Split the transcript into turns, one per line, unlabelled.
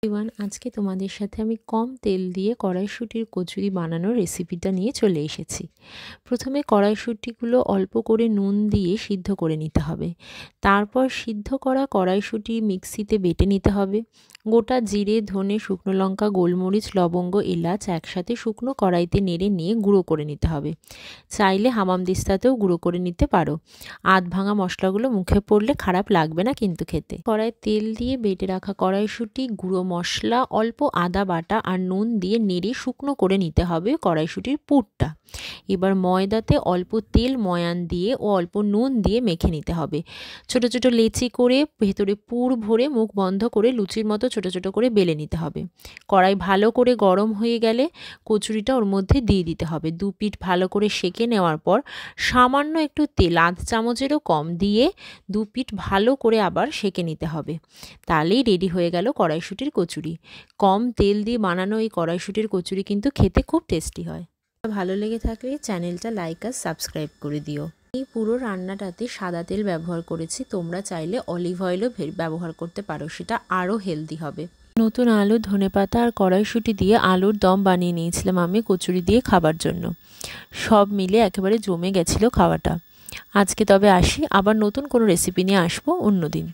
Everyone, আজকে তোমাদের সাথে আমি কম তেল দিয়ে কড়াইশুঁটির কচুরি বানানোর রেসিপিটা নিয়ে চলে এসেছি। প্রথমে কড়াইশুঁটিগুলো অল্প করে নুন দিয়ে সিদ্ধ করে নিতে হবে। তারপর সিদ্ধ করা কড়াইশুঁটি মিক্সিতে বেটে নিতে হবে। গোটা জিরে, ধনে, শুকনো লঙ্কা, গোলমরিচ, লবঙ্গ, এলাচ একসাথে শুকনো কড়াইতে নেড়ে নিয়ে গুঁড়ো করে নিতে হবে। চাইলে হামামদিস্তাতেও গুঁড়ো করে নিতে পারো। আধ ভাঙা মশলাগুলো মুখে পড়লে খারাপ লাগবে না কিন্তু খেতে। কড়াইয়ে তেল দিয়ে বেটে রাখা কড়াইশুঁটি, গুঁড়ো মশলা, অল্প আদা বাটা আর নুন দিয়ে নেড়ে শুকনো করে নিতে হবে কড়াইশুঁটির পুরটা। এবার ময়দাতে অল্প তেল ময়ান দিয়ে ও অল্প নুন দিয়ে মেখে নিতে হবে। ছোট ছোট লেচি করে ভেতরে পুর ভরে মুখ বন্ধ করে লুচির মতো ছোট ছোট করে বেলে নিতে হবে। কড়াই ভালো করে গরম হয়ে গেলে কচুরিটা ওর মধ্যে দিয়ে দিতে হবে। দু পিঠ ভালো করে সেঁকে নেওয়ার পর সামান্য একটু তেল, আধ চামচেরও কম দিয়ে দু পিঠ ভালো করে আবার সেঁকে নিতে হবে। তাহলেই রেডি হয়ে গেল কড়াইশুঁটির কচুরি। কম তেল দিয়ে বানানো এই কড়াইশুঁটির কচুরি কিন্তু খেতে খুব টেস্টি হয়। ভালো লেগে থাকলে চ্যানেলটা লাইক আর সাবস্ক্রাইব করে দিও। এই পুরো রান্নাটাতে সাদা তেল ব্যবহার করেছি, তোমরা চাইলে অলিভ অয়েলও ব্যবহার করতে পারো, সেটা আরও হেলদি হবে। নতুন আলু, ধনেপাতা আর কড়াইশুঁটি দিয়ে আলুর দম বানিয়ে নিয়েছিলাম আমি কচুরি দিয়ে খাবার জন্য। সব মিলে একেবারে জমে গেছিলো খাওয়াটা। আজকে তবে আসি, আবার নতুন কোনো রেসিপি নিয়ে আসবো অন্যদিন।